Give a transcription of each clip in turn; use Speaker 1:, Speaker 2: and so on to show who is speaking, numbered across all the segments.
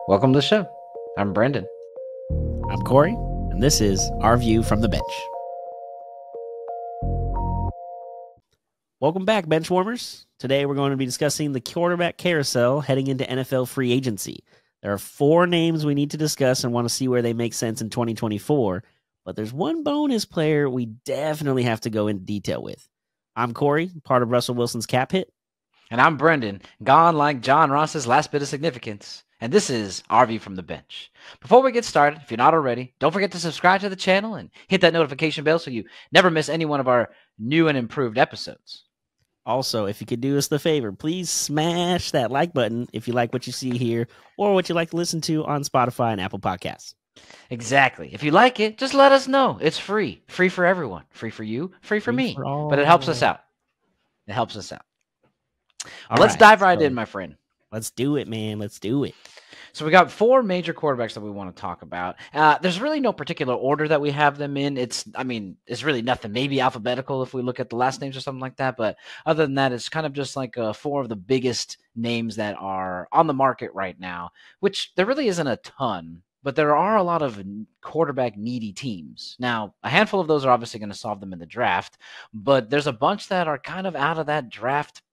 Speaker 1: Welcome to the show. I'm Brendan.
Speaker 2: I'm Corey, and this is Our View from the Bench. Welcome back, Benchwarmers. Today we're going to be discussing the quarterback carousel heading into NFL free agency. There are 4 names we need to discuss and want to see where they make sense in 2024, but there's one bonus player we definitely have to go into detail with. I'm Corey, part of Russell Wilson's cap hit.
Speaker 1: And I'm Brendan, gone like John Ross's last bit of significance. And this is Our View from the Bench. Before we get started, if you're not already, don't forget to subscribe to the channel and hit that notification bell so you never miss any one of our new and improved episodes.
Speaker 2: Also, if you could do us the favor, please smash that like button if you like what you see here or what you like to listen to on Spotify and Apple Podcasts.
Speaker 1: Exactly. If you like it, just let us know. It's free. Free for everyone. Free for you. Free for me. But it helps us out. It helps us out. Let's dive right in, my friend.
Speaker 2: Let's do it, man. Let's do it.
Speaker 1: So we got 4 major quarterbacks that we want to talk about. There's really no particular order that we have them in. It's really nothing. Maybe alphabetical if we look at the last names or something like that. But other than that, it's kind of just like 4 of the biggest names that are on the market right now, which there really isn't a ton. But there are a lot of quarterback needy teams. Now, a handful of those are obviously going to solve them in the draft. But there's a bunch that are kind of out of that draft,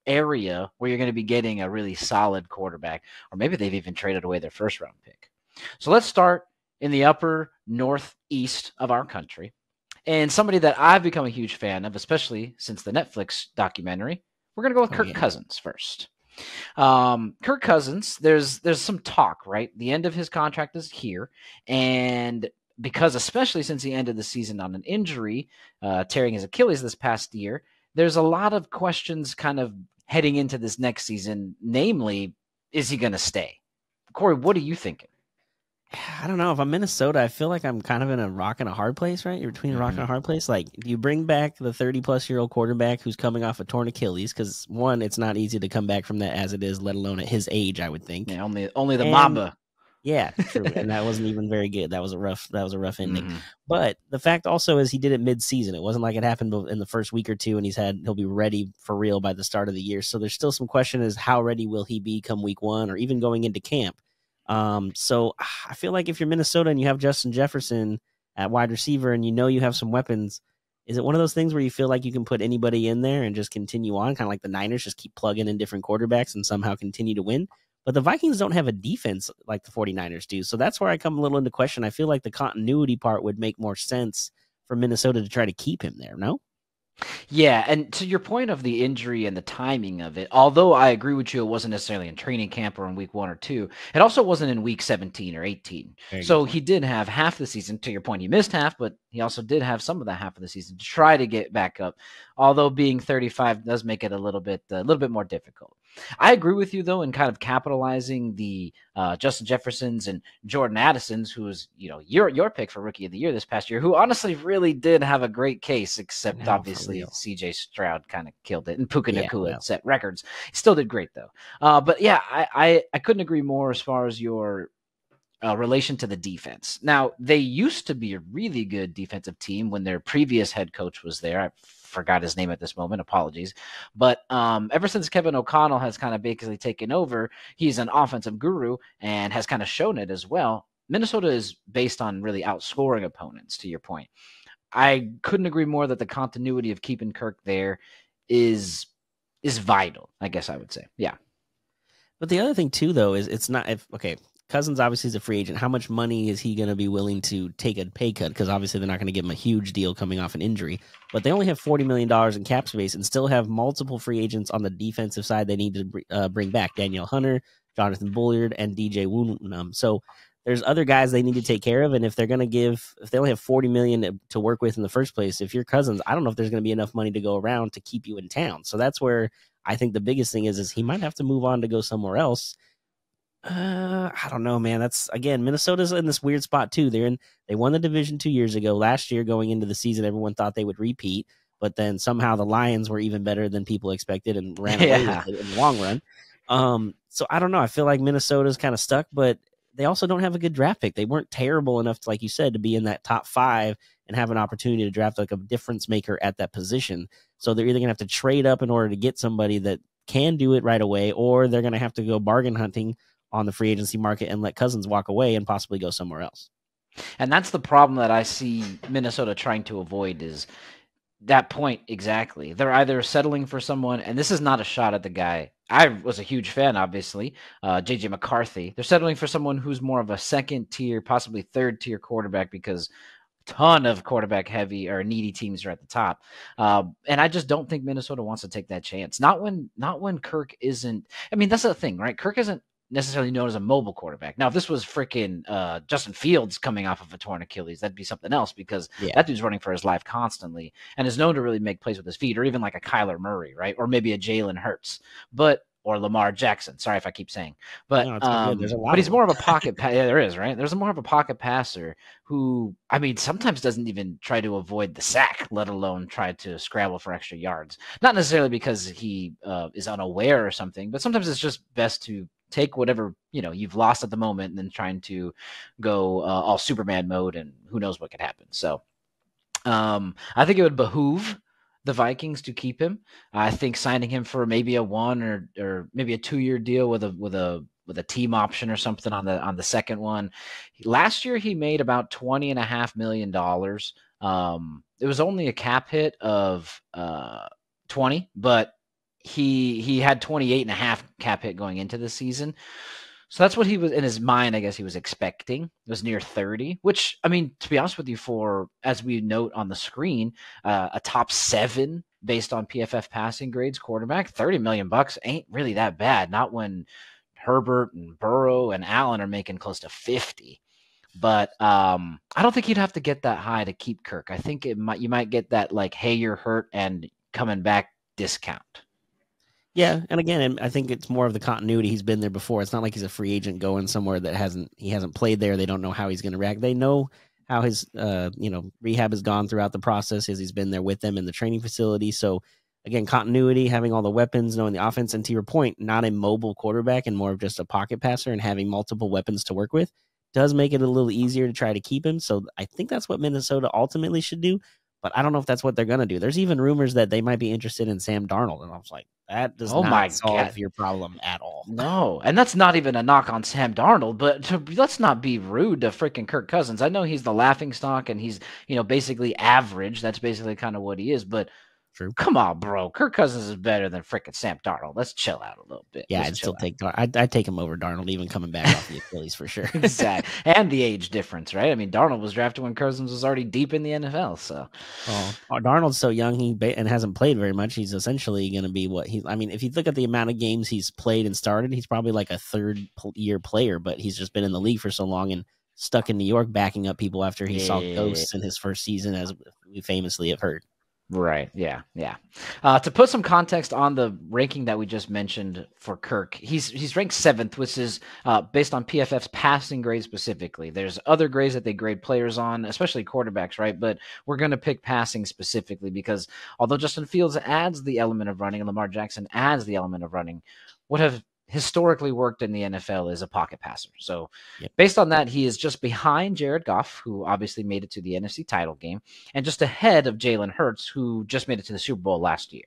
Speaker 1: area where you're going to be getting a really solid quarterback, or maybe they've even traded away their first round pick. So let's start in the upper northeast of our country, and somebody that I've become a huge fan of, especially since the Netflix documentary. We're going to go with Kirk Cousins first. Kirk Cousins, there's some talk, right? The end of his contract is here, and because especially since he ended the season on an injury, tearing his Achilles this past year, there's a lot of questions kind of heading into this next season, namely, is he going to stay? Corey, what are you thinking?
Speaker 2: I don't know. If I'm Minnesota, I feel like I'm kind of in a rock and a hard place, right? You're between a rock and a hard place. Like, do you bring back the 30-plus-year-old quarterback who's coming off a torn Achilles? Because, one, it's not easy to come back from that as it is, let alone at his age, I would think.
Speaker 1: Yeah, only the Mamba.
Speaker 2: Yeah, true. And that wasn't even very good. That was a rough ending. But the fact also is he did it mid-season. It wasn't like it happened in the first week or two, and he'll be ready for real by the start of the year. So there's still some question is how ready will he be come week 1 or even going into camp. So I feel like if you're Minnesota and you have Justin Jefferson at wide receiver and you have some weapons, is it one of those things where you feel like you can put anybody in there and just continue on, kind of like the Niners, just keep plugging in different quarterbacks and somehow continue to win? But the Vikings don't have a defense like the 49ers do. So that's where I come a little into question. I feel like the continuity part would make more sense for Minnesota to try to keep him there, no?
Speaker 1: Yeah, and to your point of the injury and the timing of it, although I agree with you, it wasn't necessarily in training camp or in week 1 or 2, it also wasn't in week 17 or 18. So he did have half the season. To your point, he missed half, but he also did have some of the half of the season to try to get back up. Although being 35 does make it a little bit more difficult. I agree with you, though, in kind of capitalizing the Justin Jeffersons and Jordan Addisons, who was, your pick for Rookie of the Year this past year, who honestly really did have a great case, except obviously C.J. Stroud kind of killed it, and Puka Nacua set records. He still did great, though. But yeah, I couldn't agree more as far as your relation to the defense. Now, they used to be a really good defensive team when their previous head coach was there. I forgot his name at this moment. Apologies. But ever since Kevin O'Connell has kind of basically taken over, he's an offensive guru and has kind of shown it as well. Minnesota is based on really outscoring opponents, to your point. I couldn't agree more that the continuity of keeping Kirk there is vital, I guess I would say. Yeah.
Speaker 2: But the other thing, too, though, is it's not Cousins obviously is a free agent. How much money is he going to be willing to take a pay cut? Because obviously they're not going to give him a huge deal coming off an injury. But they only have $40 million in cap space and still have multiple free agents on the defensive side they need to bring back. Danielle Hunter, Jonathan Bullard, and DJ Woonham. So there's other guys they need to take care of. And if they're going to if they only have $40 million to work with in the first place, if you're Cousins, I don't know if there's going to be enough money to go around to keep you in town. So that's where I think the biggest thing is he might have to move on to go somewhere else. I don't know, man. That's again, Minnesota's in this weird spot too. They won the division 2 years ago. Last year, going into the season, everyone thought they would repeat, but then somehow the Lions were even better than people expected and ran away with it in the long run. So I don't know. I feel like Minnesota's kind of stuck, but they also don't have a good draft pick. They weren't terrible enough, like you said, to be in that top 5 and have an opportunity to draft like a difference maker at that position. So they're either going to have to trade up in order to get somebody that can do it right away, or they're going to have to go bargain hunting on the free agency market and let Cousins walk away and possibly go somewhere else.
Speaker 1: And that's the problem that I see Minnesota trying to avoid is that point exactly. They're either settling for someone, and this is not a shot at the guy. I was a huge fan, obviously, JJ McCarthy. They're settling for someone who's more of a second tier, possibly third tier quarterback because ton of quarterback heavy or needy teams are at the top. And I just don't think Minnesota wants to take that chance. Not when Kirk isn't. I mean, that's the thing, right? Kirk isn't necessarily known as a mobile quarterback. Now, if this was freaking Justin Fields coming off of a torn Achilles, that'd be something else because that dude's running for his life constantly and is known to really make plays with his feet, or even like a Kyler Murray, right? Or maybe a Jalen Hurts, or Lamar Jackson. Sorry if I keep saying, but he's more of a pocket. Yeah, there is, right? There's more of a pocket passer who, I mean, sometimes doesn't even try to avoid the sack, let alone try to scramble for extra yards. Not necessarily because he is unaware or something, but sometimes it's just best to take whatever you've lost at the moment and then trying to go all Superman mode, and who knows what could happen. So I think it would behoove the Vikings to keep him. I think signing him for maybe a 1 or maybe a 2-year deal with a team option or something on the second one. Last year he made about $20.5 million. It was only a cap hit of 20, but he had 28.5 cap hit going into the season. So that's what he was in his mind. I guess he was expecting. It was near 30, which, I mean, to be honest with you, for, as we note on the screen, a top 7 based on PFF passing grades quarterback, $30 million ain't really that bad. Not when Herbert and Burrow and Allen are making close to 50. But I don't think you'd have to get that high to keep Kirk. I think you might get that like, hey, you're hurt and coming back discount.
Speaker 2: Yeah, and again, I think it's more of the continuity. He's been there before. It's not like he's a free agent going somewhere that he hasn't played there. They don't know how he's going to react. They know how his rehab has gone throughout the process as he's been there with them in the training facility. So again, continuity, having all the weapons, knowing the offense, and to your point, not a mobile quarterback and more of just a pocket passer and having multiple weapons to work with does make it a little easier to try to keep him. So I think that's what Minnesota ultimately should do. But I don't know if that's what they're going to do. There's even rumors that they might be interested in Sam Darnold. And I was like, that does not solve your problem at all.
Speaker 1: No, and that's not even a knock on Sam Darnold, but let's not be rude to freaking Kirk Cousins. I know he's the laughingstock and he's, basically average. That's basically kind of what he is, but
Speaker 2: true.
Speaker 1: Come on, bro. Kirk Cousins is better than freaking Sam Darnold. Let's chill out a little bit.
Speaker 2: Yeah, I'd still take I'd take him over Darnold, even coming back off the Achilles for sure.
Speaker 1: Exactly. And the age difference, right? I mean, Darnold was drafted when Cousins was already deep in the NFL. So,
Speaker 2: Darnold's so young and hasn't played very much. He's essentially going to be if you look at the amount of games he's played and started, he's probably like a third-year player, but he's just been in the league for so long and stuck in New York backing up people after he saw ghosts in his first season, as we famously have heard.
Speaker 1: Right. Yeah. To put some context on the ranking that we just mentioned for Kirk, he's ranked 7th, which is based on PFF's passing grade specifically. There's other grades that they grade players on, especially quarterbacks, right? But we're going to pick passing specifically because although Justin Fields adds the element of running and Lamar Jackson adds the element of running, what have historically worked in the NFL is a pocket passer. So based on that, he is just behind Jared Goff, who obviously made it to the NFC title game, and just ahead of Jalen Hurts, who just made it to the Super Bowl last year.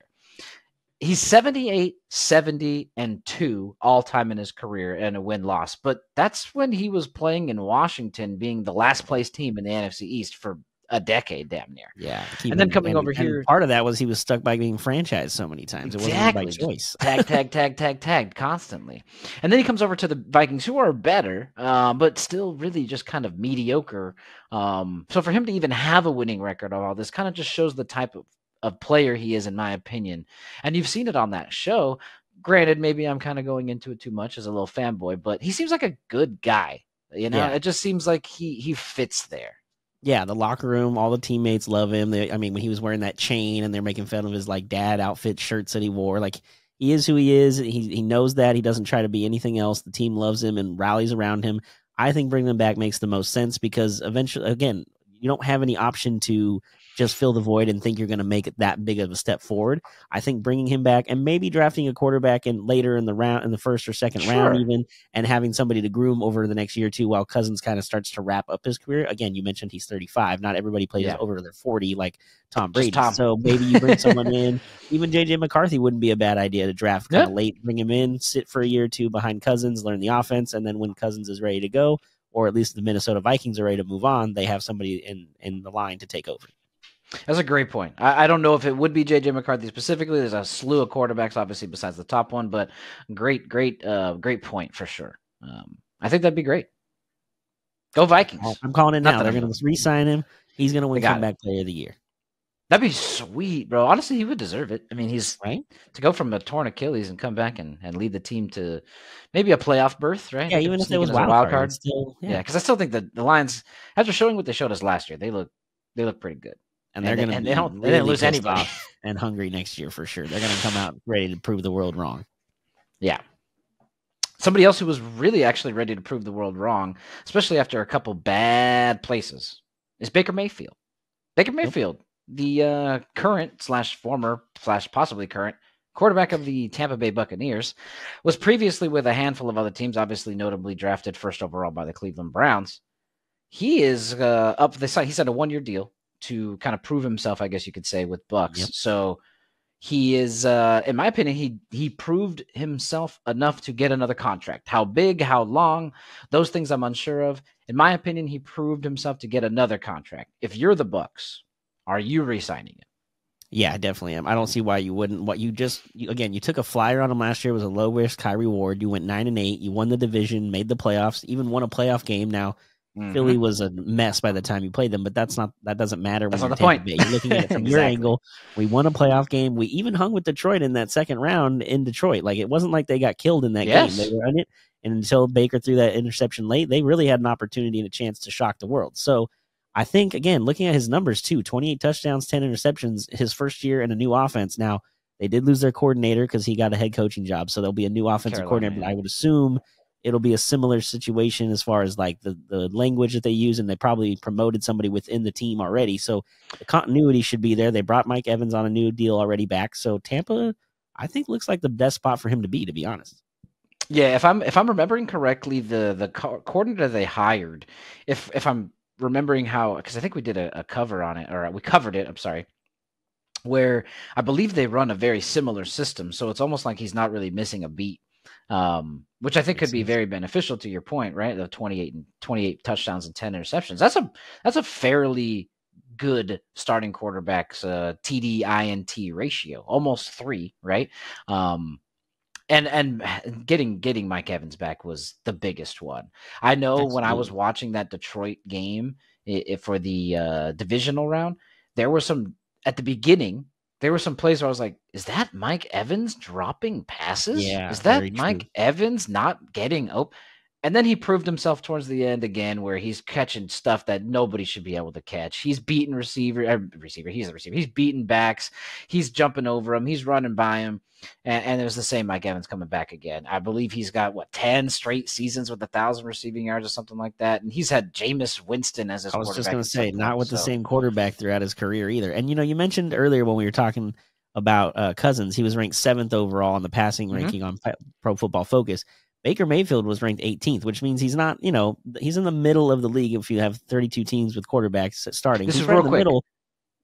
Speaker 1: He's 78, 70, and 2 all-time in his career and a win-loss. But that's when he was playing in Washington, being the last-place team in the NFC East for a decade, damn near.
Speaker 2: Yeah.
Speaker 1: And then coming over here.
Speaker 2: Part of that was he was stuck by being franchised so many times. It wasn't by choice.
Speaker 1: Tag constantly. And then he comes over to the Vikings, who are better, but still really just kind of mediocre. So for him to even have a winning record of all this kind of just shows the type of player he is, in my opinion. And you've seen it on that show. Granted, maybe I'm kind of going into it too much as a little fanboy, but he seems like a good guy. It just seems like he fits there.
Speaker 2: Yeah, the locker room, all the teammates love him. When he was wearing that chain and they're making fun of his like dad outfit shirts that he wore, like he is who he is. He knows that. He doesn't try to be anything else. The team loves him and rallies around him. I think bringing him back makes the most sense because eventually, again, you don't have any option to just fill the void and think you're going to make it that big of a step forward. I think bringing him back and maybe drafting a quarterback later in the round, in the first or second round even, and having somebody to groom over the next year or two while Cousins kind of starts to wrap up his career. Again, you mentioned he's 35. Not everybody plays over their 40 like Tom Brady. So maybe you bring someone in. Even J.J. McCarthy wouldn't be a bad idea to draft kind of late, bring him in, sit for a year or two behind Cousins, learn the offense, and then when Cousins is ready to go, or at least the Minnesota Vikings are ready to move on, they have somebody in the line to take over.
Speaker 1: That's a great point. I don't know if it would be J.J. McCarthy specifically. There's a slew of quarterbacks, obviously, besides the top one, but great point for sure. I think that'd be great. Go Vikings.
Speaker 2: I'm calling it now. They're going to re-sign him. He's going to win Comeback Player of the Year.
Speaker 1: That'd be sweet, bro. Honestly, he would deserve it. I mean, he's
Speaker 2: right
Speaker 1: to go from a torn Achilles and come back and lead the team to maybe a playoff berth, right?
Speaker 2: Yeah, even if it was wild card. Still,
Speaker 1: because I still think that the Lions, after showing what they showed us last year, they look pretty good.
Speaker 2: And they're going to
Speaker 1: they didn't lose anybody
Speaker 2: and hungry next year for sure. They're going to come out ready to prove the world wrong.
Speaker 1: Yeah. Somebody else who was really actually ready to prove the world wrong, especially after a couple bad places, is Baker Mayfield. Baker Mayfield, the current / former / possibly current quarterback of the Tampa Bay Buccaneers, was previously with a handful of other teams, obviously notably drafted first overall by the Cleveland Browns. He is up for the he's had a 1-year deal to kind of prove himself, I guess you could say, with Bucks.
Speaker 2: Yep.
Speaker 1: So he is, in my opinion, he proved himself enough to get another contract. How big, how long, those things I'm unsure of. In my opinion, he proved himself to get another contract. If you're the Bucks, are you re-signing him?
Speaker 2: Yeah, I definitely am. I don't see why you wouldn't. What you took a flyer on him last year. It was a low risk, high reward. You went 9-8. You won the division, made the playoffs, even won a playoff game. Now, Philly was a mess by the time you played them, but that doesn't matter.
Speaker 1: That's not the point.
Speaker 2: You're looking at it from your angle. We won a playoff game. We even hung with Detroit in that second round in Detroit. Like, it wasn't like they got killed in that game. They were in it, and until Baker threw that interception late, they really had an opportunity and a chance to shock the world. So I think, again, looking at his numbers too, 28 touchdowns, 10 interceptions, his first year in a new offense. Now, they did lose their coordinator because he got a head coaching job, so there'll be a new offensive coordinator, but I would assume it'll be a similar situation as far as like the language that they use, and they probably promoted somebody within the team already. So the continuity should be there. They brought Mike Evans on a new deal already back. So Tampa, I think, looks like the best spot for him to be honest.
Speaker 1: Yeah, if I'm remembering correctly, the coordinator they hired, if I'm remembering how, because I think we did a cover on it, or we covered it, I'm sorry, where I believe they run a very similar system. So it's almost like he's not really missing a beat. Which I think could be very beneficial to your point, right? The 28 touchdowns and 10 interceptions. That's a fairly good starting quarterback's TD INT ratio, almost 3, right? And getting Mike Evans back was the biggest one. I know when I was watching that Detroit game for the divisional round, there were some at the beginning. There were some plays where I was like, is that Mike Evans dropping passes?
Speaker 2: Yeah,
Speaker 1: is that Mike Evans not getting open? And then he proved himself towards the end again, where he's catching stuff that nobody should be able to catch. He's beating He's the receiver. He's beating backs. He's jumping over him. He's running by him. And it was the same Mike Evans coming back again. I believe he's got, 10 straight seasons with 1,000 receiving yards or something like that. And he's had Jameis Winston as his quarterback.
Speaker 2: I was just going to say, not with the same quarterback throughout his career either. And, you mentioned earlier when we were talking about Cousins, he was ranked 7th overall in the passing ranking on Pro Football Focus. Baker Mayfield was ranked 18th, which means he's not, he's in the middle of the league if you have 32 teams with quarterbacks starting.
Speaker 1: This
Speaker 2: he's
Speaker 1: is real quick.
Speaker 2: Middle.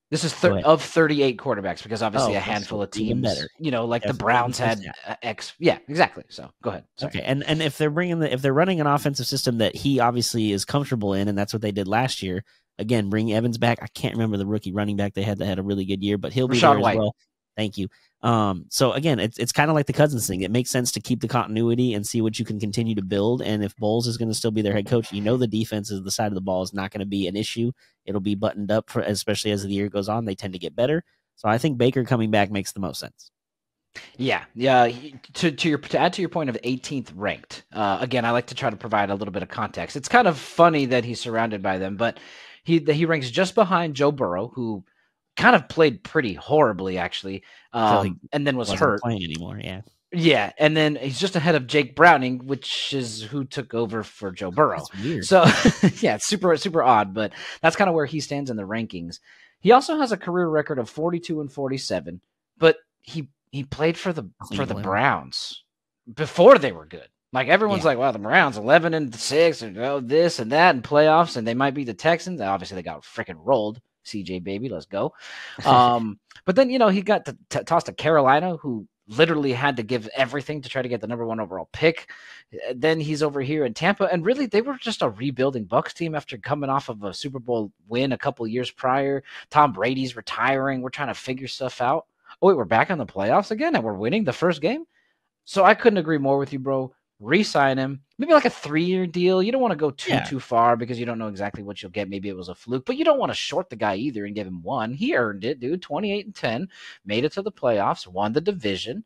Speaker 1: This is of 38 quarterbacks, because obviously a handful of teams,
Speaker 2: better.
Speaker 1: Like the Browns had X. Yeah, exactly. So go ahead. Sorry.
Speaker 2: Okay. And if they're running an offensive system that he obviously is comfortable in, and that's what they did last year, again, bring Evans back. I can't remember the rookie running back they had that had a really good year, but he'll be there as well. Thank you. So again, it's kind of like the Cousins thing. It makes sense to keep the continuity and see what you can continue to build. And if Bowles is going to still be their head coach, the defense is the side of the ball is not going to be an issue. It'll be buttoned up especially as the year goes on. They tend to get better. So I think Baker coming back makes the most sense.
Speaker 1: Yeah. To add to your point of 18th ranked. Again, I like to try to provide a little bit of context. It's kind of funny that he's surrounded by them, but he ranks just behind Joe Burrow, who kind of played pretty horribly, actually, and then was hurt.
Speaker 2: Playing anymore, yeah.
Speaker 1: Yeah, and then he's just ahead of Jake Browning, which is who took over for Joe Burrow.
Speaker 2: That's weird.
Speaker 1: So, yeah, it's super odd, but that's kind of where he stands in the rankings. He also has a career record of 42-47, but he played for the Browns before they were good. Like everyone's like, wow, the Browns 11-6, and this and that, and playoffs, and they might be the Texans. Obviously, they got freaking rolled. CJ baby, let's go. But then he got tossed to Carolina, who literally had to give everything to try to get the number 1 overall pick. Then he's over here in Tampa, and really they were just a rebuilding Bucs team after coming off of a Super Bowl win a couple years prior. Tom Brady's retiring. We're trying to figure stuff out. Oh wait, we're back in the playoffs again, and we're winning the first game. So I couldn't agree more with you, bro. Re-sign him, maybe like a 3-year deal. You don't want to go too far because you don't know exactly what you'll get. Maybe it was a fluke, but you don't want to short the guy either and give him 1. He earned it, dude. 28-10, made it to the playoffs, won the division.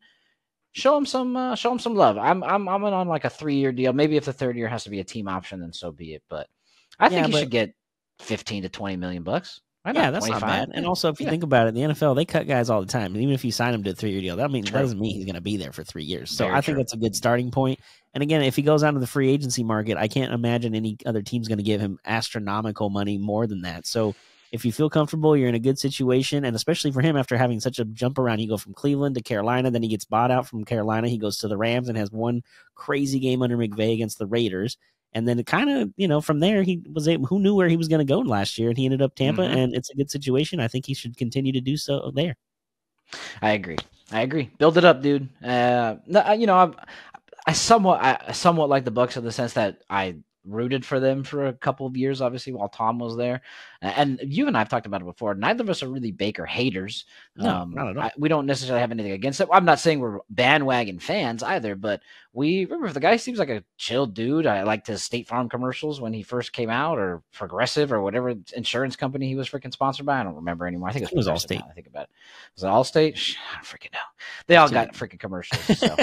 Speaker 1: Show him some love. I'm on like a 3-year deal. Maybe if the 3rd year has to be a team option, then so be it. But I think he should get 15 to 20 million bucks.
Speaker 2: Yeah, that's 25? Not bad. And also, if you think about it, the NFL, they cut guys all the time. And even if you sign him to a 3-year deal, that doesn't mean he's going to be there for 3 years. So I think that's a good starting point. And again, if he goes out to the free agency market, I can't imagine any other team's going to give him astronomical money more than that. So if you feel comfortable, you're in a good situation. And especially for him, after having such a jump around, you go from Cleveland to Carolina, then he gets bought out from Carolina. He goes to the Rams and has one crazy game under McVay against the Raiders. And then it kind of, from there, who knew where he was going to go last year, and he ended up Tampa, and it's a good situation. I think he should continue to do so there.
Speaker 1: I agree. Build it up, dude. I somewhat like the Bucs in the sense that I rooted for them for a couple of years, obviously, while Tom was there. And you and I have talked about it before. Neither of us are really Baker haters.
Speaker 2: No, not at all.
Speaker 1: We don't necessarily have anything against it. I'm not saying we're bandwagon fans either, but we remember the guy seems like a chill dude. I liked his State Farm commercials when he first came out, or Progressive, or whatever insurance company he was freaking sponsored by. I don't remember anymore. I think it was
Speaker 2: Allstate.
Speaker 1: I think about it. Was it Allstate? I don't freaking know. They all got freaking commercials. So.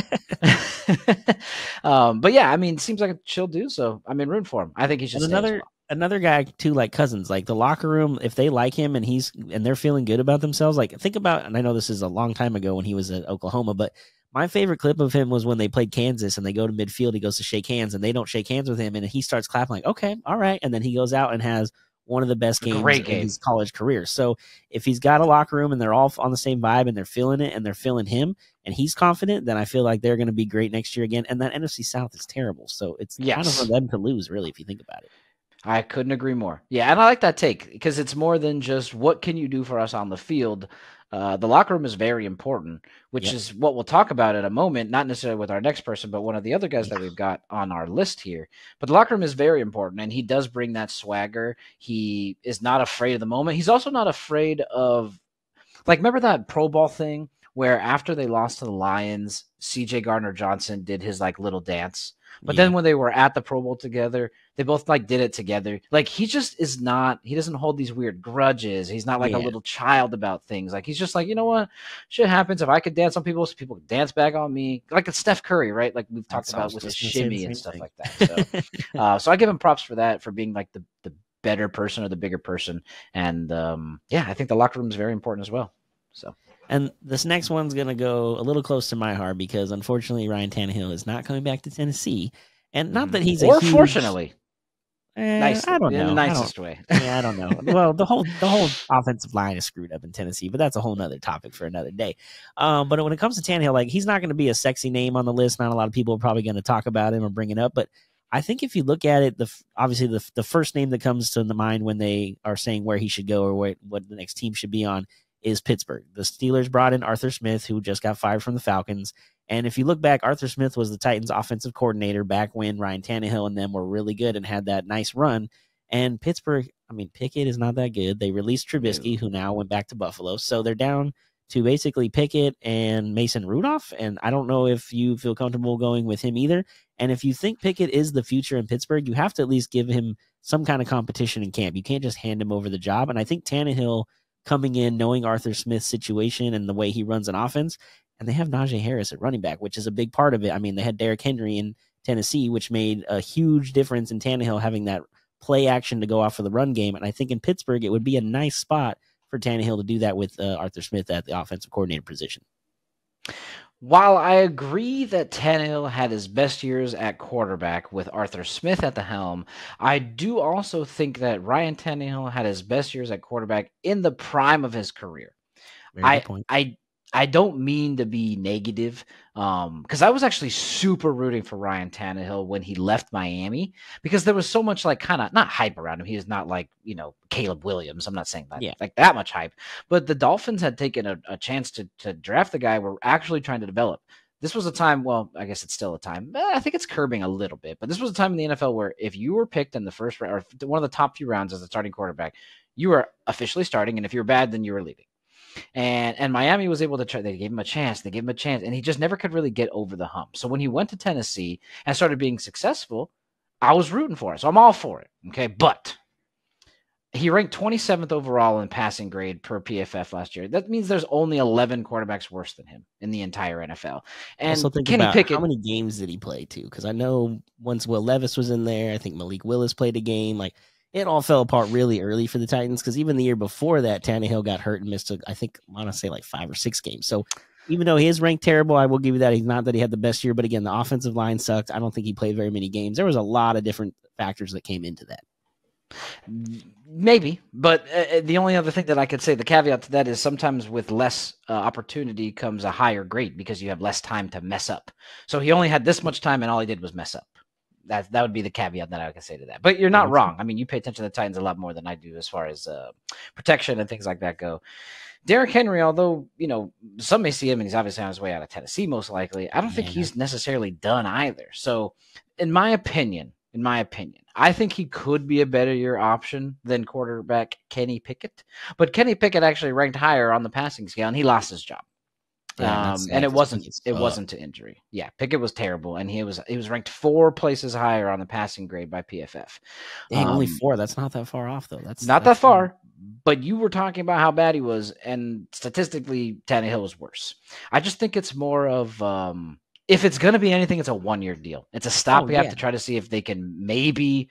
Speaker 1: But yeah, I mean, seems like a chill dude. So I mean, rooting for him. I think he should.
Speaker 2: And another guy too, like Cousins, like the locker room, if they like him and they're feeling good about themselves, like think about, and I know this is a long time ago when he was at Oklahoma, but my favorite clip of him was when they played Kansas and they go to midfield, he goes to shake hands and they don't shake hands with him, and he starts clapping like, okay, all right, and then he goes out and has one of the best games in his college career. So if he's got a locker room and they're all on the same vibe and they're feeling it and they're feeling him and he's confident, then I feel like they're going to be great next year again. And that NFC South is terrible. So it's kind of for them to lose, really, if you think about it.
Speaker 1: I couldn't agree more. Yeah, and I like that take because it's more than just what can you do for us on the field. The locker room is very important, which is what we'll talk about in a moment, not necessarily with our next person, but one of the other guys that we've got on our list here. But the locker room is very important, and he does bring that swagger. He is not afraid of the moment. He's also not afraid of, like, remember that Pro Bowl thing where after they lost to the Lions, C.J. Gardner-Johnson did his, like, little dance? But then when they were at the Pro Bowl together, they both like did it together. Like he just is not, he doesn't hold these weird grudges. He's not like a little child about things. Like he's just like, you know what? Shit happens. If I could dance on people, so people could dance back on me. Like it's Steph Curry, right? Like we've talked about with his shimmy and stuff like that. So, so I give him props for that, for being like the better person or the bigger person. And I think the locker room is very important as well. So.
Speaker 2: And this next one's going to go a little close to my heart because, unfortunately, Ryan Tannehill is not coming back to Tennessee. And not that he's a huge...
Speaker 1: fortunately.
Speaker 2: I don't know.
Speaker 1: In the nicest way.
Speaker 2: Yeah, I don't know. Well, the whole offensive line is screwed up in Tennessee, but that's a whole nother topic for another day. But when it comes to Tannehill, like he's not going to be a sexy name on the list. Not a lot of people are probably going to talk about him or bring it up. But I think if you look at it, obviously the first name that comes to the mind when they are saying where he should go or what the next team should be on is Pittsburgh. The Steelers brought in Arthur Smith, who just got fired from the Falcons. And if you look back, Arthur Smith was the Titans' offensive coordinator back when Ryan Tannehill and them were really good and had that nice run. And Pittsburgh, I mean, Pickett is not that good. They released Trubisky, who now went back to Buffalo. So they're down to basically Pickett and Mason Rudolph. And I don't know if you feel comfortable going with him either. And if you think Pickett is the future in Pittsburgh, you have to at least give him some kind of competition in camp. You can't just hand him over the job. And I think Tannehill coming in, knowing Arthur Smith's situation and the way he runs an offense, and they have Najee Harris at running back, which is a big part of it. I mean, they had Derrick Henry in Tennessee, which made a huge difference in Tannehill having that play action to go off for the run game. And I think in Pittsburgh, it would be a nice spot for Tannehill to do that with Arthur Smith at the offensive coordinator position.
Speaker 1: While I agree that Tannehill had his best years at quarterback with Arthur Smith at the helm, I do also think that Ryan Tannehill had his best years at quarterback in the prime of his career.
Speaker 2: Very good
Speaker 1: I
Speaker 2: point.
Speaker 1: I I don't mean to be negative, because I was actually super rooting for Ryan Tannehill when he left Miami because there was so much like kind of not hype around him. He is not like Caleb Williams. I'm not saying that
Speaker 2: Yeah.
Speaker 1: like that much hype, but the Dolphins had taken a chance to draft the guy. We're actually trying to develop. This was a time. Well, I guess it's still a time. I think it's curbing a little bit, but this was a time in the NFL where if you were picked in the first round or one of the top few rounds as a starting quarterback, you were officially starting, and if you were bad, then you were leaving. And Miami was able to try. They gave him a chance. They gave him a chance, and he just never could really get over the hump. So when he went to Tennessee and started being successful, I was rooting for it. So I'm all for it. Okay, but he ranked 27th overall in passing grade per PFF last year. That means there's only 11 quarterbacks worse than him in the entire NFL. And
Speaker 2: also think
Speaker 1: Kenny
Speaker 2: about
Speaker 1: Pickett,
Speaker 2: how many games did he play too? Because I know once Will Levis was in there, I think Malik Willis played a game. Like it all fell apart really early for the Titans because even the year before that, Tannehill got hurt and missed, I think, I want to say like 5 or 6 games. So even though he is ranked terrible, I will give you that. He's not that he had the best year, but again, the offensive line sucked. I don't think he played very many games. There was a lot of different factors that came into that.
Speaker 1: maybe, but the only other thing that I could say, the caveat to that is sometimes with less opportunity comes a higher grade because you have less time to mess up. So he only had this much time and all he did was mess up. That would be the caveat that I could say to that. But you're not wrong. I mean, you pay attention to the Titans a lot more than I do as far as protection and things like that go. Derrick Henry, although, some may see him and he's obviously on his way out of Tennessee, most likely, I don't think he's necessarily done either. So in my opinion, I think he could be a better year option than quarterback Kenny Pickett. But Kenny Pickett actually ranked higher on the passing scale, and he lost his job.
Speaker 2: Yeah,
Speaker 1: and it wasn't to injury. Yeah, Pickett was terrible, and he was ranked 4 places higher on the passing grade by PFF.
Speaker 2: Dang, only 4. That's not that far off, though. That's
Speaker 1: that far. But you were talking about how bad he was, and statistically, Tannehill was worse. I just think it's more of if it's going to be anything, it's a 1-year deal. It's a stopgap to try to see if they can maybe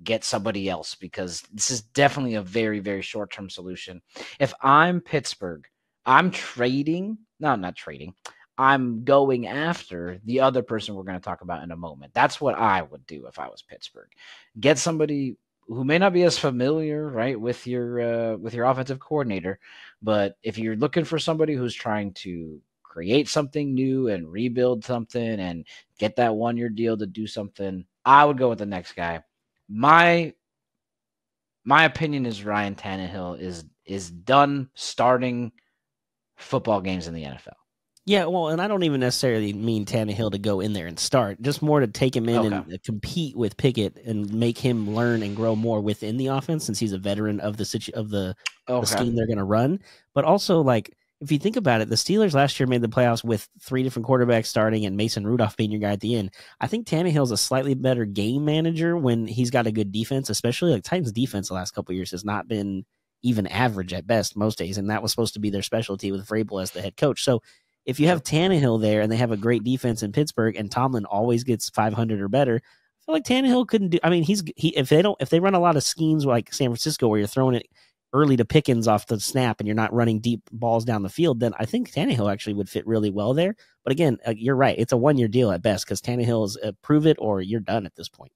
Speaker 1: get somebody else, because this is definitely a very, very short-term solution. If I'm Pittsburgh, I'm trading. No, I'm not trading. I'm going after the other person we're going to talk about in a moment. That's what I would do if I was Pittsburgh. Get somebody who may not be as familiar, right, with your offensive coordinator, but if you're looking for somebody who's trying to create something new and rebuild something and get that 1-year deal to do something, I would go with the next guy. My opinion is Ryan Tannehill is done starting football games in the NFL.
Speaker 2: Yeah, well, and I don't even necessarily mean Tannehill to go in there and start, just more to take him in and compete with Pickett and make him learn and grow more within the offense, since he's a veteran of the scheme they're going to run. But also, like, if you think about it, the Steelers last year made the playoffs with 3 different quarterbacks starting and Mason Rudolph being your guy at the end. I think Tannehill's a slightly better game manager when he's got a good defense, especially like Titans defense the last couple of years has not been even average at best most days, and that was supposed to be their specialty with Vrabel as the head coach. So if you have Tannehill there and they have a great defense in Pittsburgh and Tomlin always gets 500 or better, I feel like Tannehill couldn't do. I mean, if they run a lot of schemes like San Francisco where you're throwing it early to Pickens off the snap and you're not running deep balls down the field, then I think Tannehill actually would fit really well there. But again, you're right. It's a 1-year deal at best because Tannehill is prove it or you're done at this point.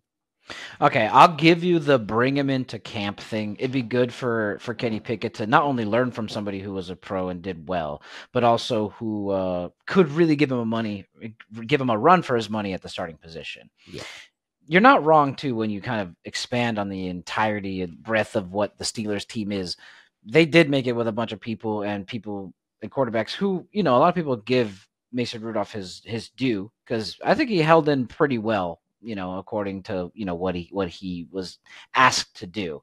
Speaker 1: Okay, I'll give you the bring him into camp thing. It'd be good for Kenny Pickett to not only learn from somebody who was a pro and did well, but also who could really give him a run for his money at the starting position.
Speaker 2: Yeah.
Speaker 1: You're not wrong, too, when you kind of expand on the entirety and breadth of what the Steelers team is. They did make it with a bunch of people and quarterbacks who, a lot of people give Mason Rudolph his due because I think he held in pretty well, according to, what he was asked to do.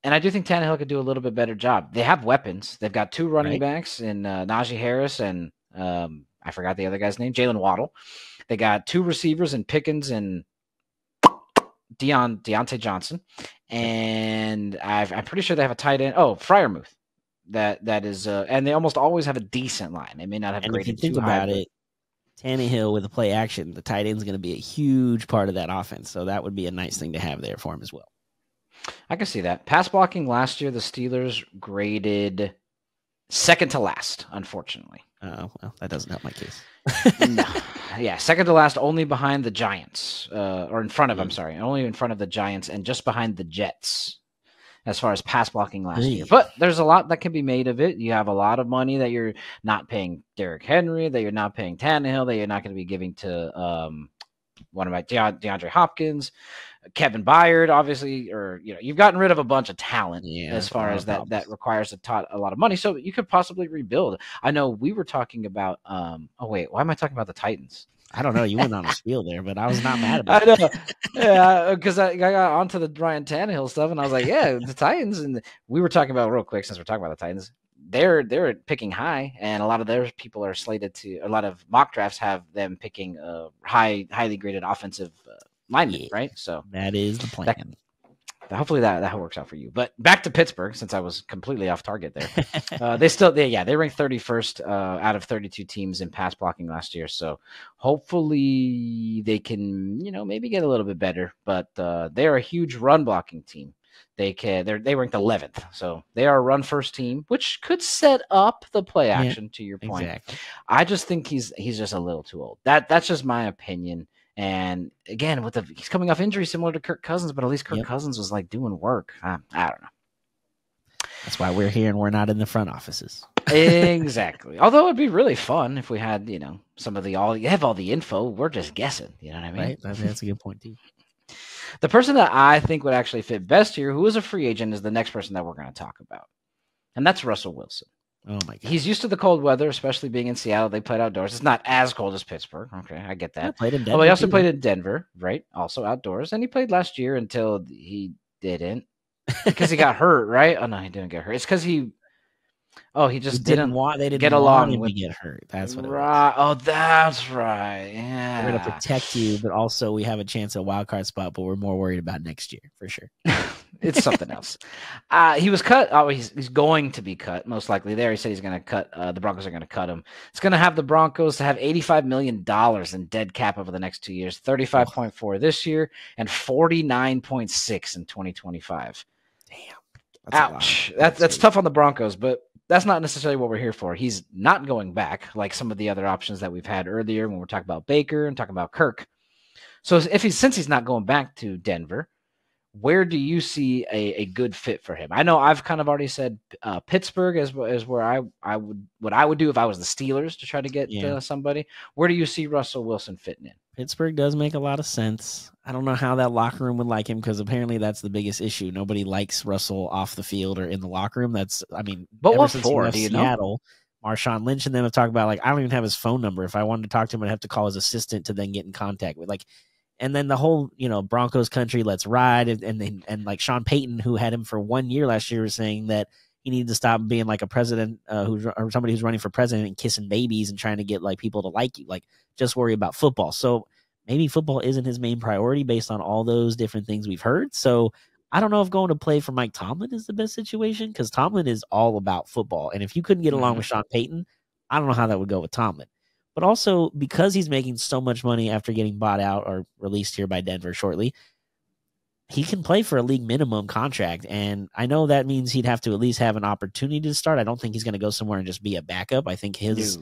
Speaker 1: And I do think Tannehill could do a little bit better job. They have weapons. They've got 2 running backs in Najee Harris and I forgot the other guy's name, Jalen Waddle. They got 2 receivers in Pickens and Deontay Johnson, and I'm pretty sure they have a tight end. Oh, Freiermuth. That is, and they almost always have a decent line. They may not have.
Speaker 2: And if you think about it, Tannehill with a play action, the tight end is going to be a huge part of that offense. So that would be a nice thing to have there for him as well.
Speaker 1: I can see that. Pass blocking last year, the Steelers graded Second to last, unfortunately.
Speaker 2: Oh, well, that doesn't help my case.
Speaker 1: No. Yeah, second to last, only behind the Giants, or in front of, I'm sorry, only in front of the Giants and just behind the Jets as far as pass blocking last year. But there's a lot that can be made of it. You have a lot of money that you're not paying Derrick Henry, that you're not paying Tannehill, that you're not going to be giving to one of my DeAndre Hopkins, Kevin Byard, obviously, or you've gotten rid of a bunch of talent as far as that requires a lot of money. So you could possibly rebuild. I know we were talking about. Oh wait, why am I talking about the Titans?
Speaker 2: I don't know. You went on a spiel there, but I was not mad about it.
Speaker 1: I know. Yeah, because I got onto the Ryan Tannehill stuff, and I was like, yeah, the Titans. And we were talking about real quick, since we're talking about the Titans, they're picking high, and a lot of their people are slated to. A lot of mock drafts have them picking highly graded offensive linemen, right? So
Speaker 2: that is the plan.
Speaker 1: Hopefully that works out for you. But back to Pittsburgh, since I was completely off target there. They ranked 31st out of 32 teams in pass blocking last year. So hopefully they can, maybe get a little bit better. But they're a huge run blocking team. They ranked 11th, so they are a run first team, which could set up the play action. To your point, exactly. I just think he's just a little too old. That's just my opinion. And again, he's coming off injury similar to Kirk Cousins, but at least Kirk Cousins was like doing work. I don't know.
Speaker 2: That's why we're here and we're not in the front offices.
Speaker 1: Exactly. Although it'd be really fun if we had, some of you have all the info. We're just guessing. You know what I mean?
Speaker 2: Right. That's a good point too.
Speaker 1: The person that I think would actually fit best here, who is a free agent, is the next person that we're going to talk about. And that's Russell Wilson.
Speaker 2: Oh, my God.
Speaker 1: He's used to the cold weather, especially being in Seattle. They played outdoors. It's not as cold as Pittsburgh. Okay, I get that.
Speaker 2: Yeah, played in Denver,
Speaker 1: he also played in Denver, right? Also outdoors. And he played last year until he didn't because he got hurt, right? Oh, no, he didn't get hurt. It's because he just didn't
Speaker 2: want. They didn't
Speaker 1: get
Speaker 2: along him to get hurt. That's what it was.
Speaker 1: Oh, that's right. Yeah,
Speaker 2: we're gonna protect you, but also we have a chance at a wild card spot. But we're more worried about next year for sure.
Speaker 1: It's something else. He was cut. Oh, he's going to be cut most likely. There, he said he's going to cut. The Broncos are going to cut him. It's going to have the Broncos to have $85 million in dead cap over the next 2 years. 35.4 this year and 49.6 in 2025.
Speaker 2: Damn.
Speaker 1: Ouch. That's tough on the Broncos, but that's not necessarily what we're here for. He's not going back like some of the other options that we've had earlier when we're talking about Baker and talking about Kirk. So since he's not going back to Denver, where do you see a good fit for him? I know I've kind of already said Pittsburgh is where I would do if I was the Steelers to try to get somebody. Where do you see Russell Wilson fitting in?
Speaker 2: Pittsburgh does make a lot of sense. I don't know how that locker room would like him because apparently that's the biggest issue. Nobody likes Russell off the field or in the locker room.
Speaker 1: But what for? Do you
Speaker 2: Seattle, Marshawn Lynch and them have talked about I don't even have his phone number. If I wanted to talk to him, I'd have to call his assistant to then get in contact with and then the whole, Broncos country, let's ride. And Sean Payton, who had him for 1 year last year, was saying that he needed to stop being like a president or somebody who's running for president and kissing babies and trying to get people to like you. Just worry about football. So maybe football isn't his main priority based on all those different things we've heard. So I don't know if going to play for Mike Tomlin is the best situation because Tomlin is all about football. And if you couldn't get along with Sean Payton, I don't know how that would go with Tomlin. But also, because he's making so much money after getting bought out or released here by Denver shortly, he can play for a league minimum contract. And I know that means he'd have to at least have an opportunity to start. I don't think he's going to go somewhere and just be a backup. I think his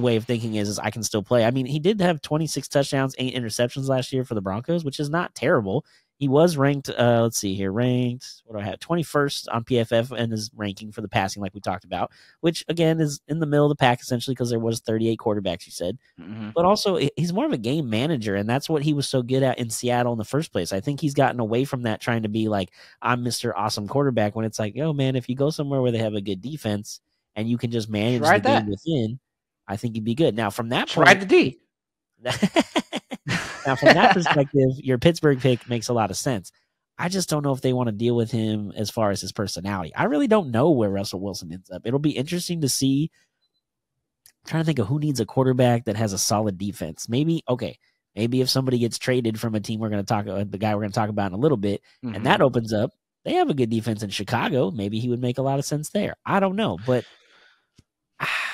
Speaker 2: way of thinking is I can still play. I mean, he did have 26 touchdowns, 8 interceptions last year for the Broncos, which is not terrible. He was ranked, let's see here, what do I have? 21st on PFF and his ranking for the passing, like we talked about, which, again, is in the middle of the pack, essentially, because there was 38 quarterbacks, you said. Mm-hmm. But also, he's more of a game manager, and that's what he was so good at in Seattle in the first place. I think he's gotten away from that, trying to be I'm Mr. Awesome Quarterback, when it's man, if you go somewhere where they have a good defense and you can just manage the game within, I think you'd be good. Now, from that point...
Speaker 1: Ride the D.
Speaker 2: Now, from that perspective, your Pittsburgh pick makes a lot of sense. I just don't know if they want to deal with him as far as his personality. I really don't know where Russell Wilson ends up. It'll be interesting to see. I'm trying to think of who needs a quarterback that has a solid defense. Maybe if somebody gets traded from a team the guy we're going to talk about in a little bit, and that opens up, they have a good defense in Chicago. Maybe he would make a lot of sense there. I don't know, but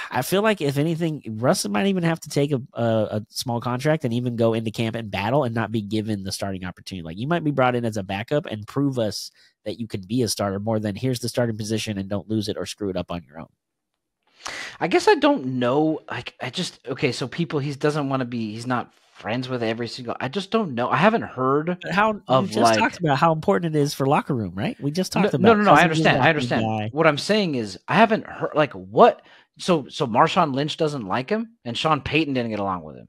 Speaker 2: I feel like if anything, Russ might even have to take a small contract and even go into camp and battle and not be given the starting opportunity. You might be brought in as a backup and prove us that you can be a starter more than here's the starting position and don't lose it or screw it up on your own.
Speaker 1: I guess I don't know. Like, so people he doesn't want to be. He's not friends with every single. I just don't know. I haven't heard
Speaker 2: How you
Speaker 1: of
Speaker 2: just
Speaker 1: like.
Speaker 2: talked about how important it is for locker room, right? We just talked
Speaker 1: No,
Speaker 2: about
Speaker 1: I
Speaker 2: Cousins is
Speaker 1: understand. I
Speaker 2: that big
Speaker 1: understand.
Speaker 2: guy.
Speaker 1: What I'm saying is I haven't heard like what. So Marshawn Lynch doesn't like him, and Sean Payton didn't get along with him.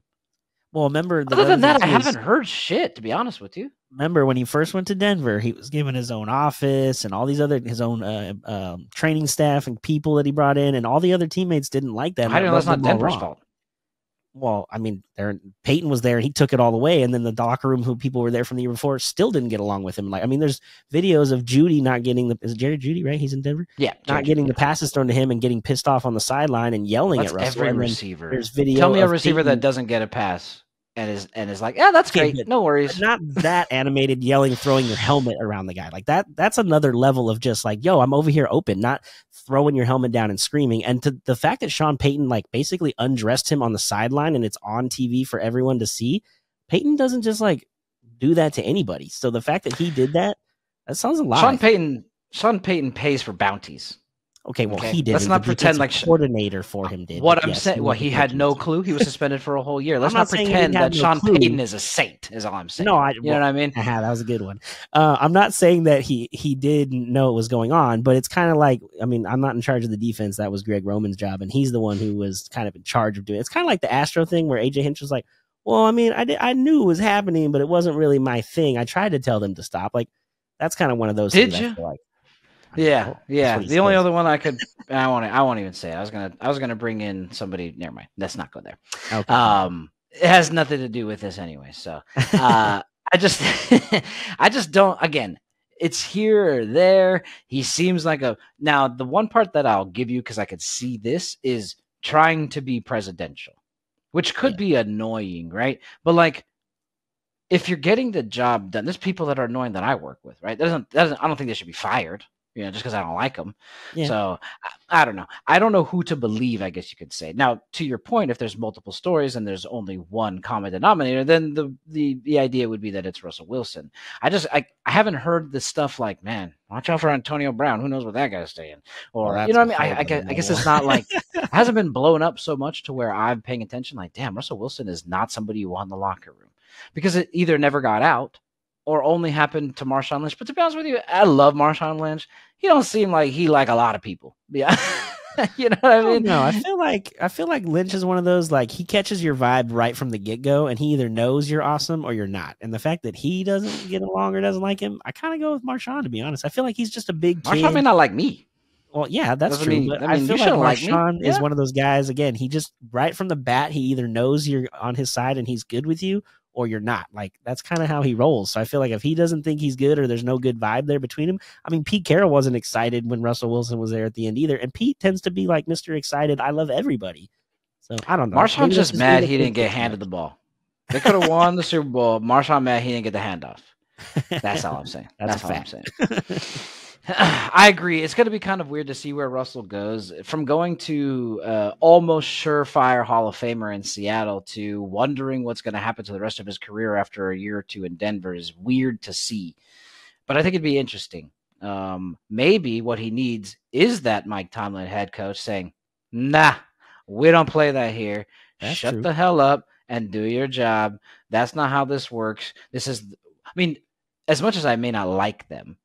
Speaker 2: Well, remember
Speaker 1: Other than that, I haven't heard shit. To be honest with you.
Speaker 2: Remember when he first went to Denver, he was given his own office and all these other his own training staff and people that he brought in, and all the other teammates didn't like that.
Speaker 1: I don't know. That's not Denver's fault.
Speaker 2: Well, I mean, Peyton was there and he took it all the way, and then the locker room who people were there from the year before still didn't get along with him. Like, I mean, there's videos of Judy not getting is it Jerry Judy, right? He's in Denver,
Speaker 1: yeah,
Speaker 2: not getting the passes thrown to him and getting pissed off on the sideline and yelling at Russell.
Speaker 1: Every receiver.
Speaker 2: There's video.
Speaker 1: Tell me a receiver that doesn't get a pass. And is like, yeah, that's great. No worries.
Speaker 2: Not that animated yelling, throwing your helmet around the guy. Like that's another level of just like, yo, I'm over here open, not throwing your helmet down and screaming. And to the fact that Sean Payton like basically undressed him on the sideline and it's on TV for everyone to see, Payton doesn't just like do that to anybody. So the fact that he did that sounds a lot.
Speaker 1: Sean Payton pays for bounties.
Speaker 2: Okay, well, he did.
Speaker 1: Let's not pretend like
Speaker 2: coordinator for him did.
Speaker 1: What I'm saying, well, he had no clue. He was suspended for a whole year. Let's not pretend that Sean Payton is a saint. Is all I'm saying.
Speaker 2: No,
Speaker 1: you know what I mean.
Speaker 2: That was a good one. I'm not saying that he didn't know what was going on, but it's kind of like, I mean, I'm not in charge of the defense. That was Greg Roman's job, and he's the one who was kind of in charge of doing it. It's kind of like the Astro thing where AJ Hinch was like, "Well, I mean, I knew it was happening, but it wasn't really my thing. I tried to tell them to stop." Like, that's kind of one of those.
Speaker 1: Did
Speaker 2: things
Speaker 1: you?
Speaker 2: I feel like.
Speaker 1: Yeah. The only other one I could, I won't even say it. I was gonna bring in somebody. Never mind. Let's not go there.
Speaker 2: Okay.
Speaker 1: It has nothing to do with this anyway. So, I just don't. Again, it's here or there. He seems like now the one part that I'll give you because I could see this is trying to be presidential, which could be annoying, right? But like, if you're getting the job done, there's people that are annoying that I work with, right? I don't think they should be fired. Just because I don't like them. Yeah. So I don't know. I don't know who to believe, I guess you could say. Now, to your point, if there's multiple stories and there's only one common denominator, then the idea would be that it's Russell Wilson. I haven't heard this stuff like, man, watch out for Antonio Brown. Who knows what that guy's saying? Or, you know what I mean? I guess it's not like, it hasn't been blown up so much to where I'm paying attention. Like, damn, Russell Wilson is not somebody you want in the locker room. Because it either never got out or only happened to Marshawn Lynch. But to be honest with you, I love Marshawn Lynch. He don't seem like he like a lot of people. Yeah. You know what I mean?
Speaker 2: No, I feel like Lynch is one of those, like, he catches your vibe right from the get-go, and he either knows you're awesome or you're not. And the fact that he doesn't get along or doesn't like him, I kind of go with Marshawn, to be honest. I feel like he's just a big kid.
Speaker 1: Marshawn may not like me.
Speaker 2: Well, yeah, that's true. But I feel like Marshawn is one of those guys, again, he just, right from the bat, he either knows you're on his side and he's good with you, or you're not. Like, that's kind of how he rolls. So I feel like if he doesn't think he's good or there's no good vibe there between him, I mean, Pete Carroll wasn't excited when Russell Wilson was there at the end either. And Pete tends to be like Mr. Excited. I love everybody. So I don't know.
Speaker 1: Marshawn's just mad he didn't get handed the ball. They could have won the Super Bowl. Marshawn mad he didn't get the handoff. That's all I'm saying. That's all I'm saying. I agree. It's going to be kind of weird to see where Russell goes from going to almost surefire Hall of Famer in Seattle to wondering what's going to happen to the rest of his career after a year or two in Denver is weird to see. But I think it'd be interesting. Maybe what he needs is that Mike Tomlin head coach saying, nah, we don't play that here. Shut the hell up and do your job. That's not how this works. I mean, as much as I may not like them,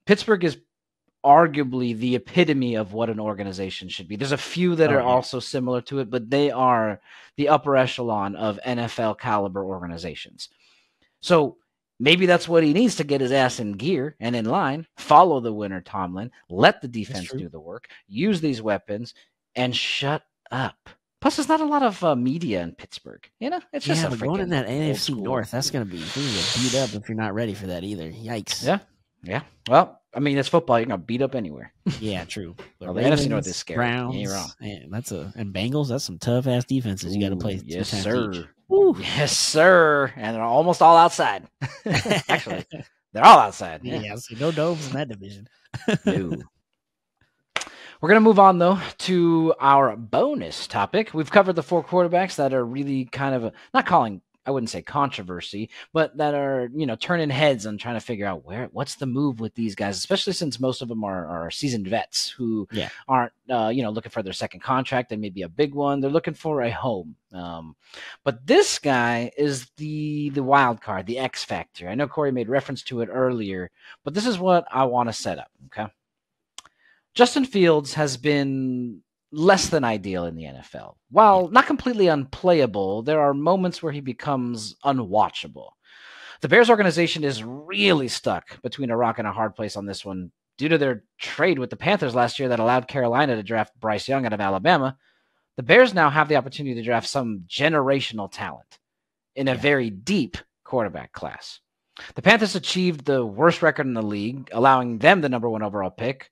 Speaker 1: Pittsburgh is arguably the epitome of what an organization should be. There's a few that are also similar to it, but they are the upper echelon of NFL caliber organizations. So maybe that's what he needs to get his ass in gear and in line, follow the winner Tomlin, let the defense do the work, use these weapons, and shut up. Plus, there's not a lot of media in Pittsburgh. It's just
Speaker 2: but going in that NFC North, that's going to be beat up if you're not ready for that either. Yikes.
Speaker 1: Yeah. Well, I mean, it's football. You're going to beat up anywhere.
Speaker 2: Yeah, true.
Speaker 1: But the NFC North is scary.
Speaker 2: Browns,
Speaker 1: you ain't wrong.
Speaker 2: Man, and Bengals, that's some tough-ass defenses you got to play.
Speaker 1: Yes, sir. Yes, sir. And they're almost all outside. Actually, they're all outside.
Speaker 2: Yeah, so no domes in that division.
Speaker 1: No. We're going to move on, though, to our bonus topic. We've covered the four quarterbacks that are really kind of not calling I wouldn't say controversy, but that are, turning heads and trying to figure out what's the move with these guys, especially since most of them are seasoned vets who aren't, looking for their second contract and maybe a big one. They're looking for a home. But this guy is the wild card, the X factor. I know Corey made reference to it earlier, but this is what I want to set up. Okay. Justin Fields has been less than ideal in the NFL. While not completely unplayable, there are moments where he becomes unwatchable. The Bears organization is really stuck between a rock and a hard place on this one due to their trade with the Panthers last year that allowed Carolina to draft Bryce Young out of Alabama. The Bears now have the opportunity to draft some generational talent in a very deep quarterback class. The Panthers achieved the worst record in the league, allowing them the number 1 overall pick.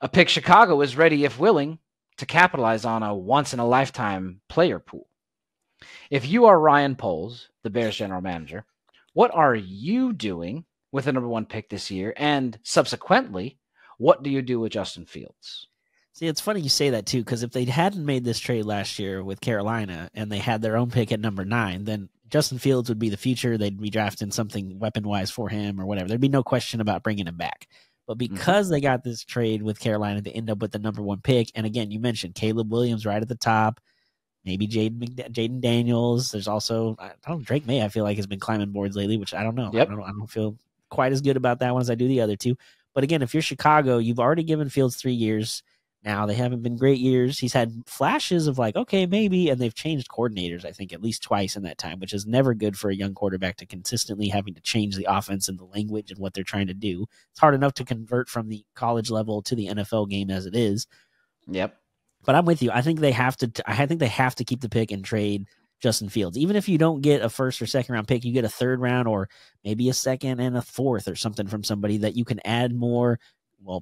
Speaker 1: A pick Chicago is ready, if willing, to capitalize on a once-in-a-lifetime player pool. If you are Ryan Poles, the Bears general manager, what are you doing with the number 1 pick this year? And subsequently, what do you do with Justin Fields?
Speaker 2: See, it's funny you say that, too, because if they hadn't made this trade last year with Carolina and they had their own pick at number 9, then Justin Fields would be the future. They'd be drafting something weapon-wise for him or whatever. There'd be no question about bringing him back. But because they got this trade with Carolina, they end up with the number 1 pick. And again, you mentioned Caleb Williams right at the top, maybe Jaden Daniels. There's also, Drake May, I feel like, has been climbing boards lately, which I don't know.
Speaker 1: Yep.
Speaker 2: I don't feel quite as good about that one as I do the other two. But again, if you're Chicago, you've already given Fields 3 years. Now, they haven't been great years. He's had flashes of like, okay, maybe, and they've changed coordinators, I think, at least twice in that time, which is never good for a young quarterback to consistently having to change the offense and the language and what they're trying to do. It's hard enough to convert from the college level to the NFL game as it is.
Speaker 1: Yep.
Speaker 2: But I'm with you. I think they have to keep the pick and trade Justin Fields. Even if you don't get a first or second round pick, you get a third round or maybe a second and a fourth or something from somebody that you can add more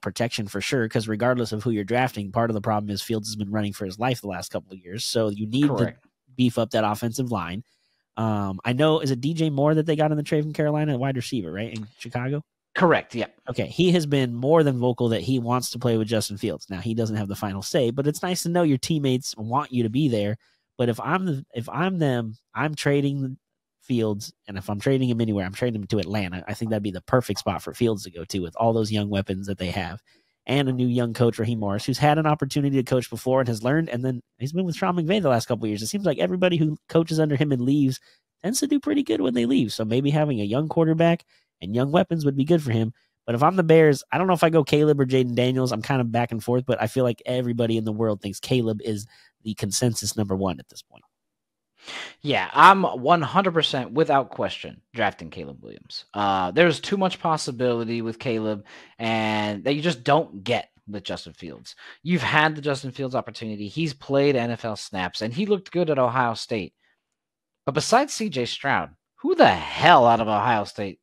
Speaker 2: protection for sure, because regardless of who you're drafting, part of the problem is Fields has been running for his life the last couple of years. So you need to beef up that offensive line. I know, is it DJ Moore that they got in the trade from Carolina, wide receiver, right, in Chicago?
Speaker 1: Correct, yeah.
Speaker 2: Okay, he has been more than vocal that he wants to play with Justin Fields. Now, he doesn't have the final say, but it's nice to know your teammates want you to be there. But if I'm them, I'm trading Fields, and if I'm trading him anywhere, I'm trading him to Atlanta. I think that'd be the perfect spot for Fields to go to with all those young weapons that they have, and a new young coach, Raheem Morris, who's had an opportunity to coach before and has learned, and then he's been with Sean McVay the last couple of years. It seems like everybody who coaches under him and leaves tends to do pretty good when they leave, so maybe having a young quarterback and young weapons would be good for him. But if I'm the Bears, I don't know if I go Caleb or Jaden Daniels. I'm kind of back and forth, but I feel like everybody in the world thinks Caleb is the consensus number 1 at this point.
Speaker 1: Yeah, I'm 100% without question drafting Caleb Williams. There's too much possibility with Caleb, and that you just don't get with Justin Fields. You've had the Justin Fields opportunity. He's played NFL snaps, and he looked good at Ohio State. But besides CJ Stroud, who the hell out of Ohio State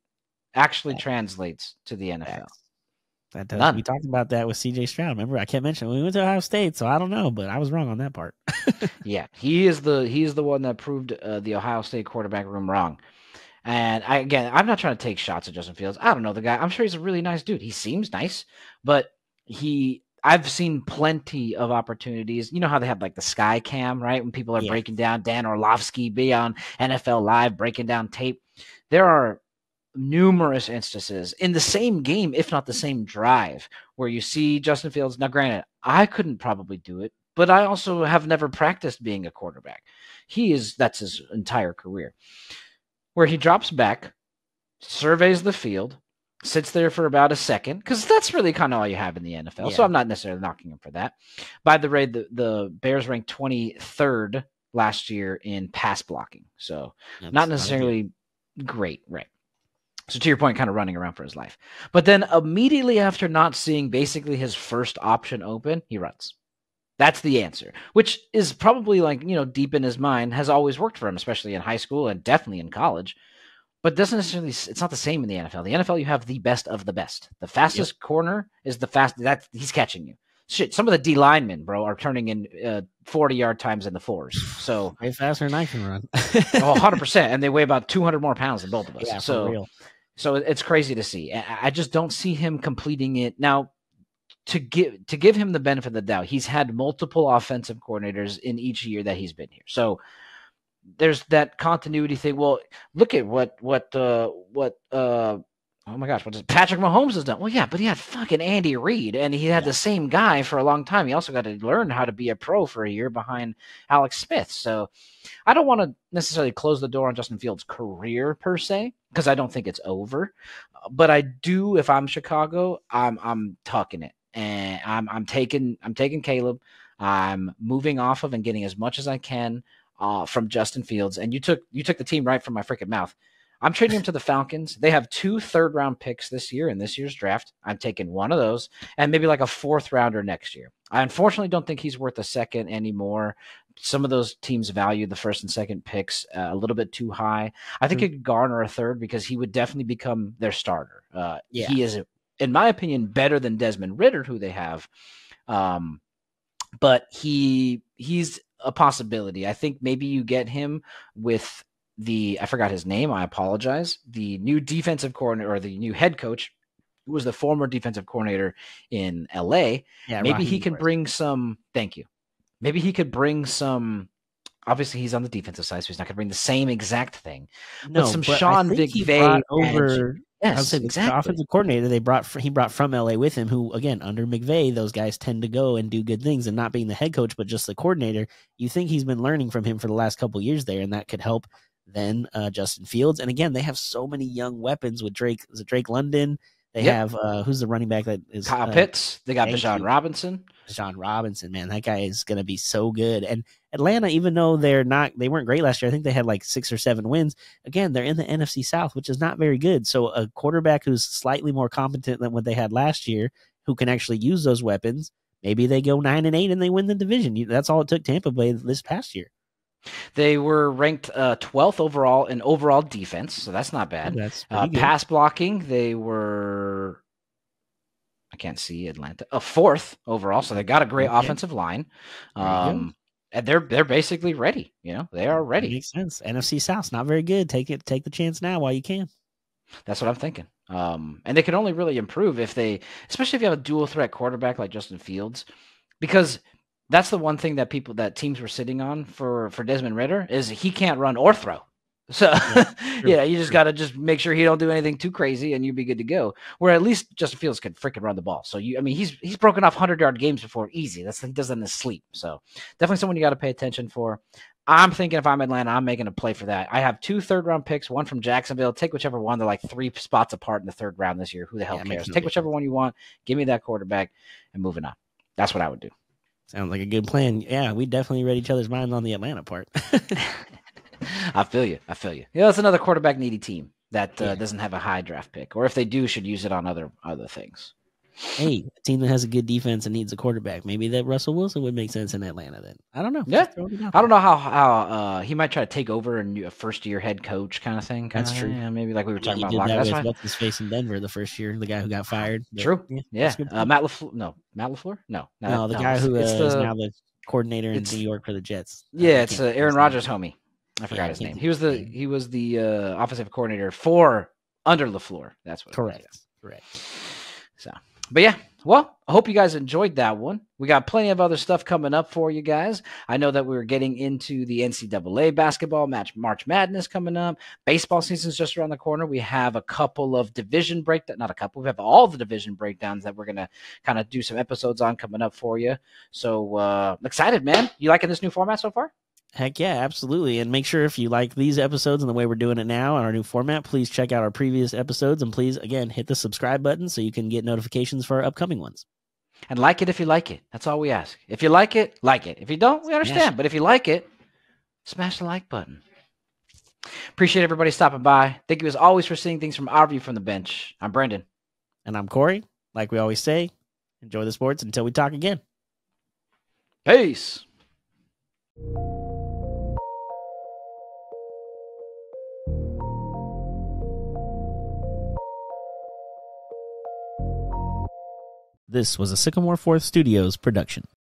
Speaker 1: actually translates to the NFL?
Speaker 2: That does. None. We talked about that with CJ Stroud. Remember, I kept mentioning we went to Ohio State, so I don't know, but I was wrong on that part.
Speaker 1: Yeah, he's the one that proved the Ohio State quarterback room wrong. And I'm not trying to take shots at Justin Fields. I don't know the guy. I'm sure he's a really nice dude. He seems nice, but I've seen plenty of opportunities. You know how they have like the Sky Cam, right? When people are breaking down, Dan Orlovsky be on NFL Live breaking down tape. There are numerous instances in the same game, if not the same drive, where you see Justin Fields. Now, granted, I couldn't probably do it, but I also have never practiced being a quarterback. That's his entire career, where he drops back, surveys the field, sits there for about a second, because that's really kind of all you have in the NFL. Yeah. So I'm not necessarily knocking him for that. By the way, the Bears ranked 23rd last year in pass blocking, so that's not necessarily great, right? So to your point, kind of running around for his life. But then immediately after not seeing basically his first option open, he runs. That's the answer, which is probably like, deep in his mind has always worked for him, especially in high school and definitely in college. But doesn't necessarily, it's not the same in the NFL. The NFL, you have the best of the best. The fastest corner is the fastest. That he's catching you. Shit, some of the D linemen, bro, are turning in 40-yard times in the 4s. So
Speaker 2: way faster than I can run.
Speaker 1: 100%. And they weigh about 200 more pounds than both of us.
Speaker 2: Yeah, for real.
Speaker 1: So it's crazy to see. I just don't see him completing it. Now, to give him the benefit of the doubt, he's had multiple offensive coordinators in each year that he's been here. So there's that continuity thing. Well, look at what oh my gosh, what does Patrick Mahomes has done? Well, yeah, but he had fucking Andy Reid, and he had the same guy for a long time. He also got to learn how to be a pro for a year behind Alex Smith. So I don't want to necessarily close the door on Justin Fields' career per se, because I don't think it's over. But I do, if I'm Chicago, I'm tucking it, and I'm taking Caleb. I'm moving off of and getting as much as I can from Justin Fields. And you took the team right from my freaking mouth. I'm trading him to the Falcons. They have 2 third-round picks this year in this year's draft. I'm taking one of those and maybe like a 4th rounder next year. I unfortunately don't think he's worth a second anymore. Some of those teams value the 1st and 2nd picks a little bit too high. I think he could garner a 3rd because he would definitely become their starter. He is, in my opinion, better than Desmond Ridder, who they have. But he's a possibility. I think maybe you get him with I forgot his name. I apologize. The new defensive coordinator or the new head coach, who was the former defensive coordinator in LA. Yeah, maybe he could bring some. Thank you. Maybe he could bring some. Obviously, he's on the defensive side, so he's not going to bring the same exact thing.
Speaker 2: No,
Speaker 1: but some Sean McVay
Speaker 2: over. Yes, I would say exactly. The offensive coordinator he brought from LA with him, who again under McVay, those guys tend to go and do good things, and not being the head coach, but just the coordinator. You think he's been learning from him for the last couple of years there, and that could help. Then Justin Fields, and again, they have so many young weapons with Drake. Is it Drake London? They have who's the running back that is
Speaker 1: Kyle Pitts. They got Bijan Robinson.
Speaker 2: Bijan Robinson, man, that guy is going to be so good. And Atlanta, even though they weren't great last year, I think they had like 6 or 7 wins. Again, they're in the NFC South, which is not very good. So a quarterback who's slightly more competent than what they had last year, who can actually use those weapons, maybe they go 9-8 and they win the division. That's all it took Tampa Bay this past year.
Speaker 1: They were ranked 12th overall in overall defense, so that's not bad.
Speaker 2: That's
Speaker 1: pass blocking, they were, I can't see Atlanta, 4th overall, so they got a great offensive line. And they're basically ready. They are ready.
Speaker 2: That makes sense. NFC South, not very good. Take the chance now while you can.
Speaker 1: That's what I'm thinking. And they can only really improve especially if you have a dual threat quarterback like Justin Fields, because that's the one thing that teams were sitting on for Desmond Ridder is he can't run or throw. So you just got to just make sure he don't do anything too crazy and you'll be good to go. Where at least Justin Fields can freaking run the ball. So he's broken off 100-yard games before easy. He does that in his sleep. So definitely someone you got to pay attention for. I'm thinking if I'm Atlanta, I'm making a play for that. I have 2 third-round picks, one from Jacksonville. Take whichever one. They're like 3 spots apart in the 3rd round this year. Who the hell cares? Take whichever one you want. Give me that quarterback and moving on. That's what I would do.
Speaker 2: Sounds like a good plan. Yeah, we definitely read each other's minds on the Atlanta part.
Speaker 1: I feel you. That's another quarterback needy team that doesn't have a high draft pick, or if they do, should use it on other things.
Speaker 2: Hey, a team that has a good defense and needs a quarterback. Maybe that Russell Wilson would make sense in Atlanta then. I don't know.
Speaker 1: Yeah. I don't know how he might try to take over a first-year head coach kind of thing.
Speaker 2: That's true.
Speaker 1: Yeah, maybe like we were talking about.
Speaker 2: That's right. What's his face in Denver the first year, the guy who got fired.
Speaker 1: True. Yeah. Matt LaFleur? No. Matt LaFleur? No.
Speaker 2: The guy who is now the coordinator in New York for the Jets.
Speaker 1: Yeah, it's Aaron Rodgers' homie. I forgot his name. He was the offensive coordinator under LaFleur. That's what.
Speaker 2: Correct.
Speaker 1: So, but yeah. Well, I hope you guys enjoyed that one. We got plenty of other stuff coming up for you guys. I know that we were getting into the NCAA basketball March Madness coming up. Baseball season's just around the corner. We have a couple of division not a couple. We have all the division breakdowns that we're going to kind of do some episodes on coming up for you. So I'm excited, man. You liking this new format so far?
Speaker 2: Heck yeah, absolutely. And make sure if you like these episodes and the way we're doing it now on our new format, please check out our previous episodes. And please, again, hit the subscribe button so you can get notifications for our upcoming ones.
Speaker 1: And like it if you like it. That's all we ask. If you like it, like it. If you don't, we understand. But if you like it, smash the like button. Appreciate everybody stopping by. Thank you as always for seeing things from our view from the bench. I'm Brendan.
Speaker 2: And I'm Corey. Like we always say, enjoy the sports until we talk again.
Speaker 1: Peace.
Speaker 2: This was a Sycamore 4th Studios production.